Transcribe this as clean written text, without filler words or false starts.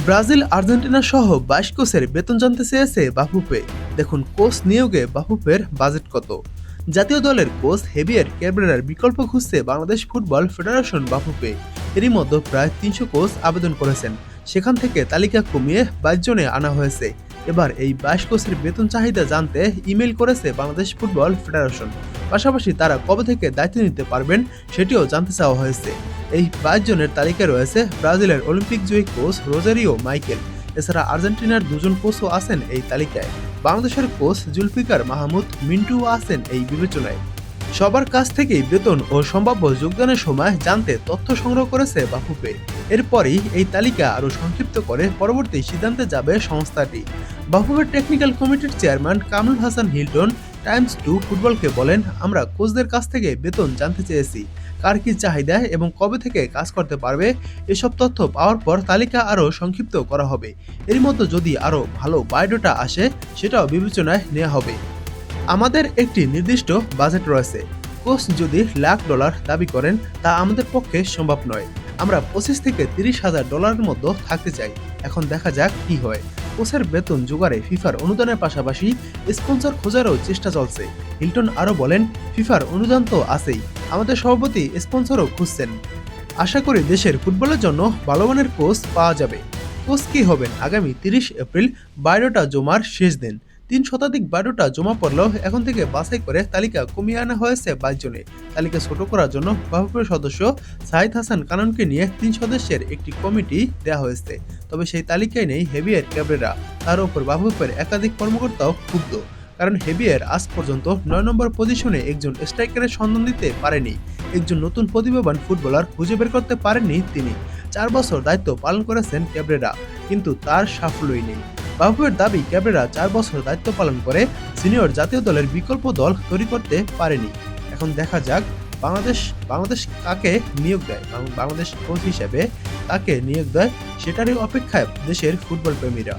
Brazil, Argentina সহ ২২ কোচের বেতন জানতে চেয়েছে বাফুফে। দেখুন কোচ নিয়োগে বাফুফের বাজেট কত। জাতীয় দলের কোচ হেভিয়ের ক্যাব্রেরার বিকল্প খুঁজছে বাংলাদেশ ফুটবল ফেডারেশন বাফুফে। এরই মধ্যে প্রায় ৩০০ কোচ আবেদন করেছেন, সেখান থেকে তালিকা কমিয়ে ২২ জনে আনা হয়েছে। এবার এই ২২ কোচের বেতন চাহিদা জানতে ইমেল করেছে বাংলাদেশ ফুটবল ফেডারেশন। পাশাপাশি তারা কবে থেকে দায়িত্ব নিতে পারবেন সেটিও জানতে চাওয়া হয়েছে। এই ২২ জনের তালিকায় রয়েছে ব্রাজিলের অলিম্পিক জয়ী কোচ রোজারিও মাইকেল। এছাড়া আর্জেন্টিনার দুজন কোচও আছেন এই তালিকায়। বাংলাদেশের কোচ জুলফিকার মাহমুদ মিন্টুও আছেন এই বিবেচনায়। সবার কাছ থেকেই বেতন ও সম্ভাব্য যোগদানের সময় জানতে তথ্য সংগ্রহ করেছে বাফুফে। এরপরই এই তালিকা আরও সংক্ষিপ্ত করে পরবর্তী সিদ্ধান্তে যাবে সংস্থাটি। বাফুফের টেকনিক্যাল কমিটির chairman Kamrul Hasan Hilton Times to ফুটবলকে বলেন, আমরা কোচদের কাছ থেকে বেতন জানতে চেয়েছি, কার কি চাহিদা এবং কবে থেকে কাজ করতে পারবে। এসব তথ্য পাওয়ার পর তালিকা আরও সংক্ষিপ্ত করা হবে। এর মধ্যে যদি আরও ভালো বায়োডাটা আসে সেটাও বিবেচনায় নেওয়া হবে। আমাদের একটি নির্দিষ্ট বাজেট রয়েছে। কোচ যদি $1,00,000 দাবি করেন তা আমাদের পক্ষে সম্ভব নয়। আমরা 25 থেকে 30,000 ডলারের মধ্যে থাকতে চাই। এখন দেখা যাক কি হয়। কোচের বেতন জোগাড়ে ফিফার অনুদানের পাশাপাশি স্পন্সর খোঁজারও চেষ্টা চলছে। হিলটন আরও বলেন, ফিফার অনুদান তো আছেই, আমাদের সভাপতি স্পন্সরও খুঁজছেন। আশা করি দেশের ফুটবলের জন্য ভালো মানের কোচ পাওয়া যাবে। কোচ কি হবেন আগামী 30 এপ্রিল বায়োডাটা জমার শেষ দিন। ৩ শতাধিক বায়োডাটা জমা পড়লেও এখন থেকে বাছাই করে তালিকা কমিয়ে আনা হয়েছে ২২ জনে। তালিকা ছোট করার জন্য বাফুফের সদস্য সাইদ হাসান কাননকে নিয়ে ৩ সদস্যের একটি কমিটি দেওয়া হয়েছে। তবে সেই তালিকায় নেই হেভিয়ের ক্যাব্রেরা। তার উপর বাফুফের একাধিক কর্মকর্তাও ক্ষুব্ধ, কারণ হেভিয়ের আজ পর্যন্ত ৯ নম্বর পজিশনে একজন স্ট্রাইকারের সন্ধান দিতে পারেনি। একজন নতুন প্রতিভাবান ফুটবলার খুঁজে বের করতে পারেননি তিনি। ৪ বছর দায়িত্ব পালন করেছেন ক্যাব্রেরা, কিন্তু তার সাফল্যই নেই। বাফুফের দাবি, ক্যাব্রেরা ৪ বছর দায়িত্ব পালন করে সিনিয়র জাতীয় দলের বিকল্প দল তৈরি করতে পারেনি। এখন দেখা যাক বাংলাদেশ কাকে নিয়োগ দেয়, বাংলাদেশ কোচ হিসেবে কাকে নিয়োগ দেয় সেটারই অপেক্ষায় দেশের ফুটবল প্রেমীরা।